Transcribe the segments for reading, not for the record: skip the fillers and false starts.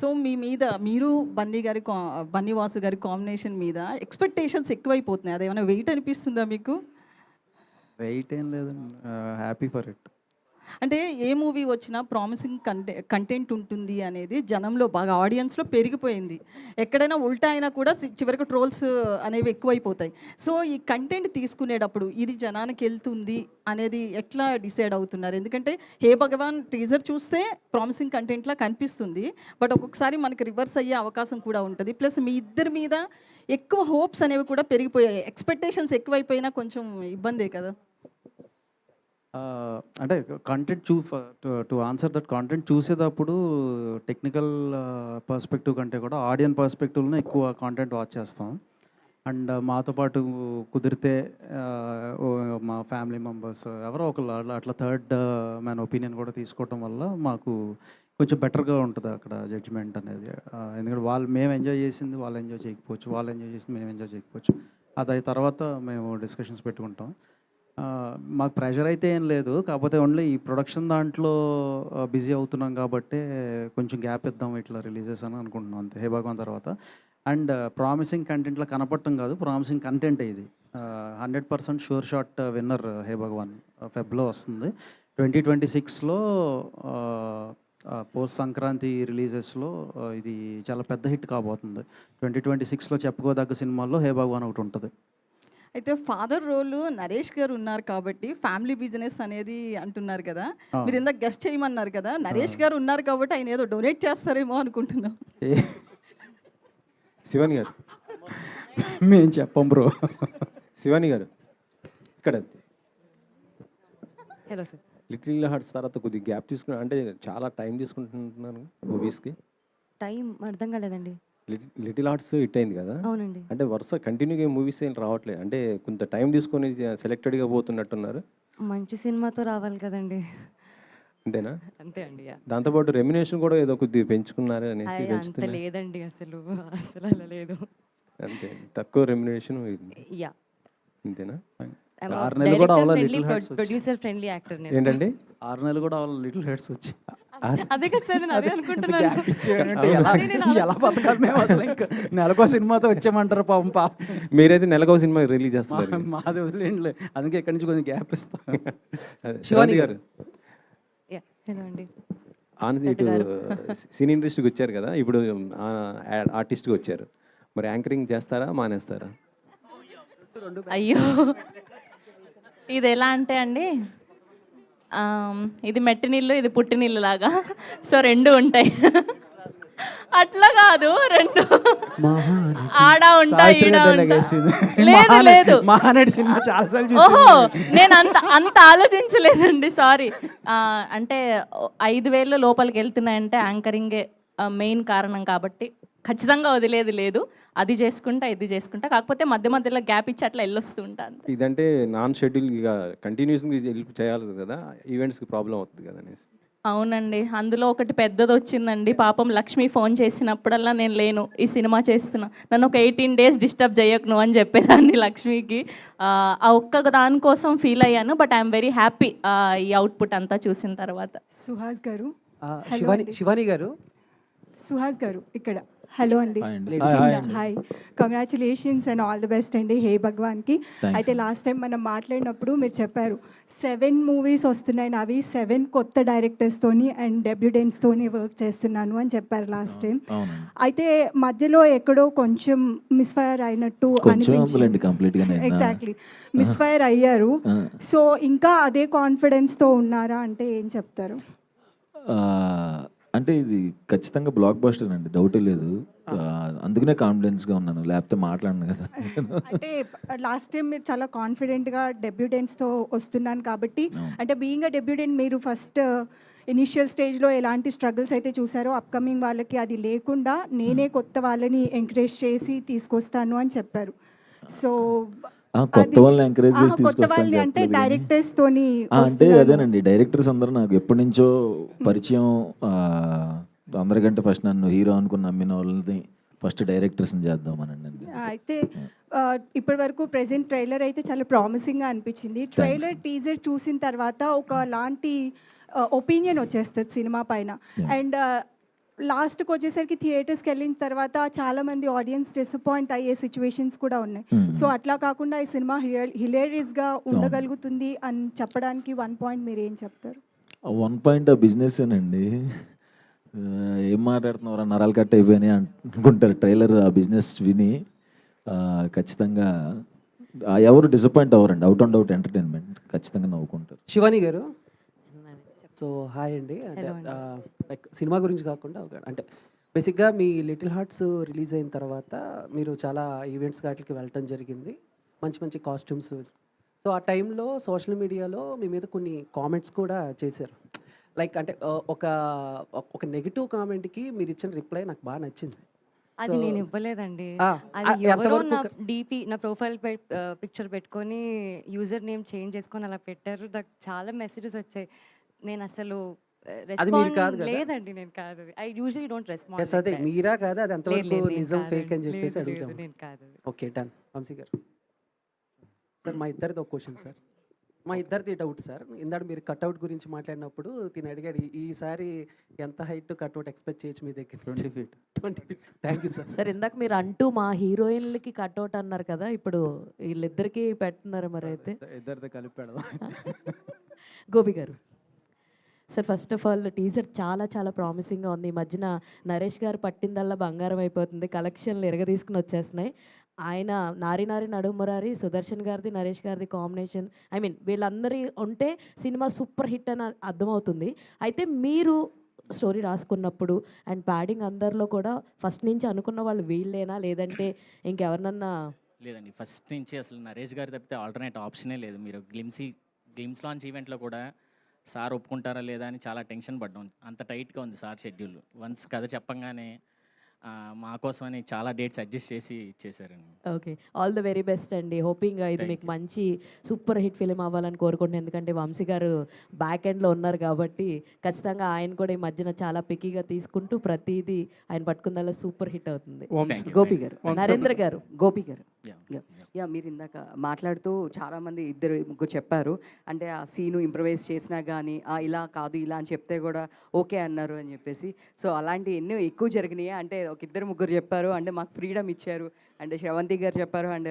So మీ మీద మీరు బన్నీ వాసు గారి కాంబినేషన్ మీద ఎక్స్‌పెక్టేషన్స్ ఎక్కువైపోతున్నాయి. అదేమైనా వెయిట్ అనిపిస్తుందా మీకు? వెయిట్ ఏం లేదండి. Happy for it. అంటే ఏ మూవీ వచ్చినా ప్రామిసింగ్ కంటెంట్ ఉంటుంది అనేది జనంలో బాగా ఆడియన్స్‌లో పెరిగిపోయింది. ఎక్కడైనా ఉల్టా అయినా కూడా చివరికి ట్రోల్స్ అనేవి ఎక్కువైపోతాయి. సో ఈ కంటెంట్ తీసుకునేటప్పుడు ఇది జనానికెళ్తుంది అనేది ఎట్లా డిసైడ్ అవుతున్నారు? ఎందుకంటే 'హే భగవాన్' టీజర్ చూస్తే ప్రామిసింగ్ కంటెంట్‌లా కనిపిస్తుంది. బట్ ఒక్కొక్కసారి మనకి రివర్స్ అయ్యే అవకాశం కూడా ఉంటది. ప్లస్ మీ ఇద్దరి మీద ఎక్కువ హోప్స్ అనేవి కూడా పెరిగిపోయాయి. ఎక్స్‌పెక్టేషన్స్ ఎక్కువైపోయినా కొంచెం ఇబ్బందే కదా! అంటే content to answer that content చూసేటప్పుడు టెక్నికల్ పర్స్పెక్టివ్ కంటే కూడా ఆడియన్ పర్స్పెక్టివ్‌లోనే ఎక్కువ కంటెంట్ వాచ్ చేస్తాం. అండ్ మాతో పాటు కుదిరితే మా ఫ్యామిలీ మెంబర్స్ ఎవరో ఒకళ్ళు అట్లా థర్డ్ మ్యాన్ ఒపీనియన్ కూడా తీసుకోవటం వల్ల మాకు కొంచెం బెటర్‌గా ఉంటది అక్కడ జడ్జ్‌మెంట్ అనేది. ఎందుకంటే మేము ఎంజాయ్ చేసింది వాళ్ళు ఎంజాయ్ చేయకపోవచ్చు. వాళ్ళు ఎంజాయ్ చేసింది మేము ఎంజాయ్ చేయకపోవచ్చు. అది తర్వాత మేము డిస్కషన్స్ పెట్టుకుంటాం. మాకు ప్రెషర్ అయితే ఏం లేదు. కాకపోతే ఓన్లీ ఈ ప్రొడక్షన్ దాంట్లో బిజీ అవుతున్నాం కాబట్టే కొంచెం గ్యాప్ ఇద్దాం ఇట్లా రిలీజెస్ అని అనుకుంటున్నాం అంతే 'హే భగవాన్' తర్వాత. అండ్ ప్రామిసింగ్ కంటెంట్‌లో కనపడటం కాదు, ప్రామిసింగ్ కంటెంటే ఇది. 100% షూర్ షాట్ విన్నర్ 'హే భగవాన్' ఫెబ్‌లో వస్తుంది. 2026లో పోస్ట్ సంక్రాంతి రిలీజెస్‌లో ఇది చాలా పెద్ద హిట్ కాబోతుంది. 2026లో చెప్పుకోదగ్గ సినిమాల్లో 'హే భగవాన్' ఒకటి ఉంటది. అయితే ఫాదర్ రోలు నరేష్ గారు ఉన్నారు కాబట్టి ఫ్యామిలీ బిజినెస్ అనేది అంటున్నారు కదా! ఆ! మీరు ఇందాక గెస్ చేయమన్నారు కదా! నరేష్ గారు ఉన్నారు కాబట్టి ఆయన ఏదో డొనేట్ చేస్తారేమో అనుకుంటున్నాం. ఏ శివాని గారు, మేము చెప్పం బ్రో. శివాని గారు ఇక్కడ హలో సార్. లిటిల్ హార్ట్స్ తర్వాత కొద్దిగా గ్యాప్ తీసుకున్నా అంటే చాలా టైం తీసుకుంటున్నాను మూవీస్కి. టైం అర్థం కాలేదండి. లిటిల్ హార్ట్స్ హిట్ అయింది కదా, అవునండి. అంటే వరుస కంటిన్యూగా మూవీస్ ఏం రావట్లేదు, అంటే కొంత టైం తీసుకొని సెలెక్టెడ్గా పోతున్నట్టున్నారు. మంచి సినిమాతో రావాలి కదండి. అంతేనా? అంతే అండి. దాంతోపాటు రెమ్యునేషన్ కూడా ఏదో కొద్దిగా పెంచుకున్నారు అనేసి అంత పెంచుతున్నారు. లేదండి, అసలు అసలు అలా లేదు. అంతే, తక్కువ రెమ్యునేషన్. యా, అంతేనా? 6 నెలలు కూడా అవ్వలేదు ఫ్రెండ్లీ, లిటిల్ హార్ట్స్ వచ్చి. ప్రొడ్యూసర్ ఫ్రెండ్లీ యాక్టర్ నేను. ఏంటండి? 6 నెలలు కూడా అవ్వలేదు లిటిల్ హార్ట్స్ వచ్చి. అదే కదా సార్, నేను అదే ఇంత అనుకుంటున్నాను. గ్యాప్ ఇచ్చేయంటే అదే నేను ఎలా బతకాలి మేము అసలు ఇంకా నెలకో సినిమాతో వచ్చామంటారు పాపం మీరైతే నెలకో సినిమా రిలీజ్ చేస్తున్నారు. మాది వదిలేండిలే, అందుకే ఇక్కడి నుంచి కొంచెం గ్యాప్ ఇస్తాం. అదే, శివాని శివాని గారు యా, హలో అండి. ఇటు సినీ ఇండస్ట్రీకి వచ్చారు కదా, ఇప్పుడు ఆర్టిస్ట్గా వచ్చారు. మరి యాంకరింగ్ చేస్తారా, మానేస్తారా? అయ్యో, ఇది ఎలా అంటే అండి, ఇది మెట్టినిల్లు, ఇది పుట్టినిల్లు లాగా. సో రెండు ఉంటాయి. అట్లా కాదు, రెండు ఆడ ఉంటా ఈడ ఉంటా. లేదు లేదు, మహానటి సినిమా చాలాసార్లు ఓహో చూసి నేను అంత ఆలోచించలేదండి, సారీ. అంటే 5,000 లోపలికి వెళ్తున్నాయంటే యాంకరింగే మెయిన్ కారణం కాబట్టి ఖచ్చితంగా వదిలేది లేదు. అది చేసుకుంటా, ఇది చేసుకుంటా, కాకపోతే మధ్య మధ్యలో గ్యాప్ ఇచ్చి అట్లా వెళ్ళొస్తూ ఉంటాను. ఇదంటే నాన్ షెడ్యూల్ ఇక కంటిన్యూస్గా హెల్ప్ చేయాలి కదా, ఈవెంట్స్కి ప్రాబ్లం అవుతుంది కదా అనేసి. అవునండి, అందులో ఒకటి పెద్దది వచ్చిందండి. పాపం లక్ష్మి ఫోన్ చేసినప్పుడల్లా నేను లేను, ఈ సినిమా చేస్తున్నా, నన్ను ఒక 18 days డిస్టర్బ్ చేయకు నువ్వు అని చెప్పేదాన్ని లక్ష్మికి. ఆ ఒక్క దానికోసం ఫీల్ అయ్యాను. బట్ ఐఎమ్ వెరీ హ్యాపీ ఈ అవుట్పుట్ అంతా చూసిన తర్వాత. సుహాస్ గారు, శివాని గారు, సుహాస్ గారు ఇక్కడ. హలో అండి. Hi, congratulations and all the best అండి 'హే భగవాన్'కి. అయితే లాస్ట్ టైం మనం మాట్లాడినప్పుడు మీరు చెప్పారు 7 మూవీస్ వస్తున్నాయి, అవి 7 కొత్త డైరెక్టర్స్తోని అండ్ డెబ్యూటెంట్స్తోని వర్క్ చేస్తున్నాను అని చెప్పారు లాస్ట్ టైం. అయితే మధ్యలో ఎక్కడో కొంచెం మిస్ఫైర్ అయినట్టు అనిపించింది. ఎగ్జాక్ట్లీ, మిస్ఫైర్ అయ్యారు. సో ఇంకా అదే కాన్ఫిడెన్స్తో ఉన్నారా అంటే ఏం చెప్తారు? అంటే ఇది ఖచ్చితంగా బ్లాక్ బస్టర్ అండి, డౌటే లేదు. అందుకనే కాన్ఫిడెన్స్గా ఉన్నాను, లేకపోతే మాట్లాడను కదా. అంటే లాస్ట్ టైం మీరు చాలా కాన్ఫిడెంట్గా డెబ్యూటెంట్స్తో వస్తున్నాను కాబట్టి, అంటే బీయింగ్ అ డెబ్యూటెంట్ మీరు ఫస్ట్ ఇనిషియల్ స్టేజ్లో ఎలాంటి స్ట్రగుల్స్ అయితే చూసారో అప్కమింగ్ వాళ్ళకి అది లేకుండా నేనే కొత్త వాళ్ళని ఎంకరేజ్ చేసి తీసుకొస్తాను అని చెప్పారు. సో కొత్త వాళ్ళని ఎంకరేజ్ చేసి కొత్త వాళ్ళని అంటే డైరెక్టర్స్ తోని అంటే అదేనండి, డైరెక్టర్స్ అందరూ నాకు ఎప్పటి నుంచో పరిచయం. అందరికంటే ఫస్ట్ నన్ను హీరో అనుకుని నమ్మిన వాళ్ళని ఫస్ట్ డైరెక్టర్స్ని చేద్దామనండి. అయితే ఇప్పటి వరకు ప్రెసెంట్ ట్రైలర్ అయితే చాలా ప్రామిసింగ్గా అనిపించింది. ట్రైలర్ టీజర్ చూసిన తర్వాత ఒక లాంటి ఒపీనియన్ వచ్చేస్తుంది సినిమా పైన. అండ్ లాస్ట్కి వచ్చేసరికి థియేటర్స్కి వెళ్ళిన తర్వాత చాలామంది ఆడియన్స్ డిసప్పాయింట్ అయ్యే సిచ్యువేషన్స్ కూడా ఉన్నాయి. సో అట్లా కాకుండా ఈ సినిమా హిలేరియస్గా ఉండగలుగుతుంది అని చెప్పడానికి 1 పాయింట్ మీరు ఏం చెప్తారు? 1 పాయింట్ ఆ బిజినెస్సేనండి. ఏం మాట్లాడుతున్నారా, నరాలు కట్ అయిపోయినాయి అనుకుంటారు ట్రైలర్ ఆ బిజినెస్ విని. ఖచ్చితంగా ఎవరు డిసప్పాయింట్ అవ్వరండి. అవుట్ అండ్ అవుట్ ఎంటర్టైన్మెంట్, ఖచ్చితంగా నవ్వుకుంటారు. శివాని గారు, సో హాయ్ అండి. అంటే లైక్ సినిమా గురించి కాకుండా అంటే బేసిక్గా మీ లిటిల్ హార్ట్స్ రిలీజ్ అయిన తర్వాత మీరు చాలా ఈవెంట్స్ వాటికి వెళ్ళటం జరిగింది, మంచి మంచి కాస్ట్యూమ్స్. సో ఆ టైంలో సోషల్ మీడియాలో మీ మీద కొన్ని కామెంట్స్ కూడా చేశారు. లైక్ అంటే ఒక నెగిటివ్ కామెంట్కి మీరు ఇచ్చిన రిప్లై నాకు బాగా నచ్చింది. అది నేను ఇవ్వలేదండి. అది ఎవరో ఎంతవరకు నా డీపీ, నా ప్రొఫైల్ పిక్చర్ పెట్టుకొని యూజర్ నేమ్ చేంజ్ చేసుకొని అలా పెట్టారు. నాకు చాలా మెసేజెస్ వచ్చాయి. నేను అసలు అది మీరు కాదు కదా? లేదండి, నేను కాదు. I usually don't Yes, respond. అదే మీరా కాదా, అది ఎంతవరకు నిజం ఫేక్ అని చెప్పేసి అడుగుతాం. నేను కాదు. Okay, done. వంశీ గారు సార్, మా ఇద్దరిది ఒక క్వశ్చన్ సార్. మా ఇద్దరిది డౌట్ సార్. ఇందాక మీరు కట్అవుట్ గురించి మాట్లాడినప్పుడు తిని అడిగాడు, ఈసారి ఎంత హైట్ కట్అవుట్ ఎక్స్పెక్ట్ చేయొచ్చు మీ దగ్గర? 20 feet. 20 feet. Thank you sir. Sir ఇందాక మీరు అంటూ మా హీరోయిన్లకి కట్అవుట్ అన్నారు కదా, ఇప్పుడు వీళ్ళిద్దరికి పెడుతున్నారు మరి అయితే? ఇద్దరితో కలిపి పెడదాం. గోపి గారు sir, first of all teaser చాలా చాలా ప్రామిసింగ్గా ఉంది. ఈ మధ్యన నరేష్ గారు పట్టిందల్లా బంగారం అయిపోతుంది, కలెక్షన్లు ఎరగ తీసుకుని వచ్చేస్తున్నాయి. ఆయన నారి నారి నడుమురారి, సుదర్శన్ గారిది నరేష్ గారిది కాంబినేషన్, ఐ మీన్ వీళ్ళందరి ఉంటే సినిమా సూపర్ హిట్ అని అర్థమవుతుంది. అయితే మీరు స్టోరీ రాసుకున్నప్పుడు అండ్ ప్యాడింగ్ అందరిలో కూడా ఫస్ట్ నుంచి అనుకున్న వాళ్ళు వీళ్ళేనా, లేదంటే ఇంకెవరినన్నా? లేదండి, ఫస్ట్ నుంచి అసలు నరేష్ గారు తప్పితే ఆల్టర్నేట్ ఆప్షనే లేదు. మీరు గ్లిమ్స్ లాంచ్ ఈవెంట్లో కూడా సార్ ఒప్పుకుంటారా లేదా అని చాలా టెన్షన్ పడ్డాం. అంత టైట్గా ఉంది సార్ షెడ్యూల్. వన్స్ కథ చెప్పంగానే మా కోసం అని చాలా డేట్స్ అడ్జస్ట్ చేసి ఇచ్చేసారండి. Okay, all the very best అండి. హోపింగ్ ఇది మీకు మంచి సూపర్ హిట్ ఫిలిం అవ్వాలని కోరుకుంటున్నాను. ఎందుకంటే వంశీ గారు బ్యాక్ ఎండ్లో ఉన్నారు కాబట్టి ఖచ్చితంగా ఆయన కూడా ఈ మధ్యన చాలా పికీగా తీసుకుంటూ ప్రతిదీ ఆయన పట్టుకుందల్లా సూపర్ హిట్ అవుతుంది. గోపి గారు, నరేంద్ర గారు, గోపి గారు, యా మీరు ఇందాక మాట్లాడుతూ చాలామంది 2-3 చెప్పారు. అంటే ఆ సీను ఇంప్రవైజ్ చేసినా కానీ ఇలా కాదు ఇలా అని చెప్తే కూడా ఓకే అన్నారు అని చెప్పేసి. సో అలాంటి ఎన్నో ఎక్కువ జరిగినాయి. అంటే ఒక 2-3 చెప్పారు, అంటే మాకు ఫ్రీడమ్ ఇచ్చారు. అంటే శ్రవంతి గారు చెప్పారు, అండ్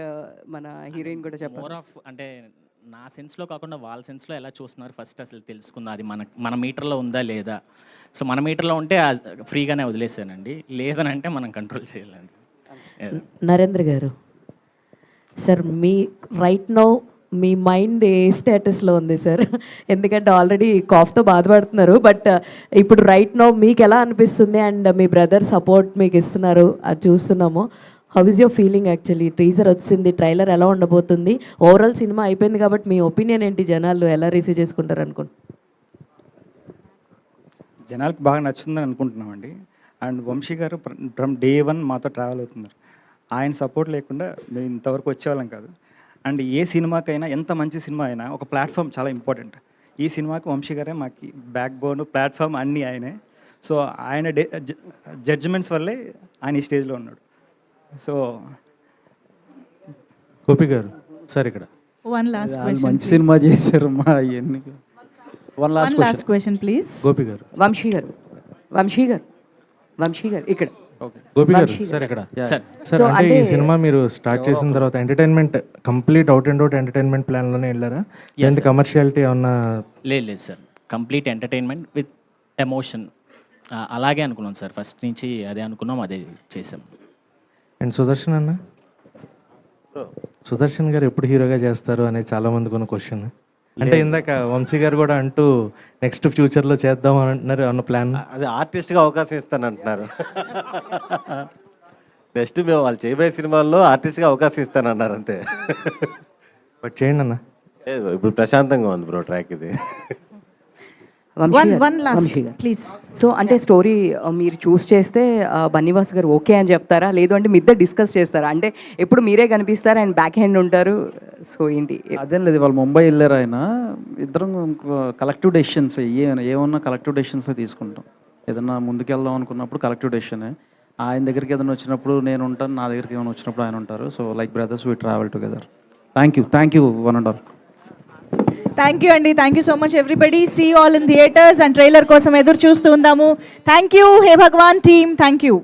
మన హీరోయిన్ కూడా చెప్పారు. మోర్ ఆఫ్ అంటే నా సెన్స్లో కాకుండా వాళ్ళ సెన్స్లో ఎలా చూస్తున్నారు ఫస్ట్ అసలు తెలుసుకుందాం. అది మన మీటర్లో ఉందా లేదా. సో మన మీటర్లో ఉంటే ఫ్రీగానే వదిలేసానండి, లేదనంటే మనం కంట్రోల్ చేయాలండి. నరేంద్ర గారు సార్, మీ రైట్ నౌ మీ మైండ్ ఏ స్టేటస్లో ఉంది సార్? ఎందుకంటే ఆల్రెడీ కాఫ్తో బాధపడుతున్నారు, బట్ ఇప్పుడు రైట్ నౌ మీకు ఎలా అనిపిస్తుంది? అండ్ మీ బ్రదర్ సపోర్ట్ మీకు ఇస్తున్నారు, అది చూస్తున్నాము. How is your feeling? Actually teaser వచ్చింది, ట్రైలర్ ఎలా ఉండబోతుంది? ఓవరాల్ సినిమా అయిపోయింది కాబట్టి మీ ఒపీనియన్ ఏంటి? జనాలు ఎలా రిసీవ్ చేసుకుంటారు అనుకుంటున్నారు? జనాలకు బాగా నచ్చుతుందని అనుకుంటున్నామండి. అండ్ వంశీ గారు ఫ్రమ్ డే 1 మాతో ట్రావెల్ అవుతున్నారు. ఆయన సపోర్ట్ లేకుండా మేము ఇంతవరకు వచ్చేవాళ్ళం కాదు. అండ్ ఏ సినిమాకైనా, ఎంత మంచి సినిమా అయినా ఒక ప్లాట్ఫామ్ చాలా ఇంపార్టెంట్. ఈ సినిమాకి వంశీ గారే మాకు బ్యాక్ బోన్, ప్లాట్ఫామ్ అన్నీ ఆయనే. సో ఆయన జడ్జిమెంట్స్ వల్లే ఆయన ఈ స్టేజ్లో ఉన్నాడు. సో గోపి గారు సార్, ఇక్కడ One last question, మంచి please. సినిమా చేశారు మా ఇవన్నీ. One last question, please. Gopi garu, Vamsi గారు, వంశీ గారు, వంశీ గారు ఇక్కడ. గోపి గారు వంశీ సార్, ఇక్కడ సార్ సార్, అంటే ఈ సినిమా మీరు స్టార్ట్ చేసిన తర్వాత entertainment complete out and out entertainment ప్లాన్లోనే వెళ్ళారా? ఎంత కమర్షియాలిటీ ఏమన్నా? లేదు sir, complete entertainment with emotion అలాగే అనుకున్నాం సార్. ఫస్ట్ నుంచి అదే అనుకున్నాం, అదే చేసాం. అండ్ సుదర్శన్ అన్న, సుదర్శన్ గారు ఎప్పుడు హీరోగా చేస్తారు అనేది చాలా మందికి ఉన్న క్వశ్చన్. అంటే ఇందాక వంశీ గారు కూడా అంటూ నెక్స్ట్ ఫ్యూచర్లో చేద్దాం అని అంటున్నారు, అన్న ప్లాన్? అది ఆర్టిస్ట్గా అవకాశం ఇస్తానంటున్నారు. నెక్స్ట్ మేము వాళ్ళు చేయబోయే సినిమాల్లో ఆర్టిస్ట్గా అవకాశం ఇస్తానన్నారు అంతే. బట్ చేయండి అన్న. ఇప్పుడు ప్రశాంతంగా ఉంది బ్రో ట్రాక్ ఇది. One last, please. సో అంటే స్టోరీ మీరు చూస్ చేస్తే బన్నీవాస్ గారు ఓకే అని చెప్తారా, లేదు అంటే మీ ఇద్దరు డిస్కస్ చేస్తారా? అంటే ఎప్పుడు మీరే కనిపిస్తారా, ఆయన బ్యాక్ హ్యాండ్ ఉంటారు? సో ఏంటి? అదేం లేదు, వాళ్ళు ముంబై వెళ్ళారు. ఆయన ఇద్దరం కలెక్టివ్ డెసిషన్స్ ఏమన్నా కలెక్టివ్ డెసిషన్స్ తీసుకుంటాం. ఏదన్నా ముందుకెళ్దాం అనుకున్నప్పుడు కలెక్టివ్ డెసిషనే. ఆయన దగ్గరికి ఏదైనా వచ్చినప్పుడు నేను ఉంటాను, నా దగ్గరికి ఏమైనా వచ్చినప్పుడు ఆయన ఉంటారు. So like brothers we travel together. Thank you 1 and all. Thank you అండి, thank you so much everybody. See all in theatres and trailer కోసం ఎదురు చూస్తూ ఉందాము. Thank you hey Bhagavan team, thank you.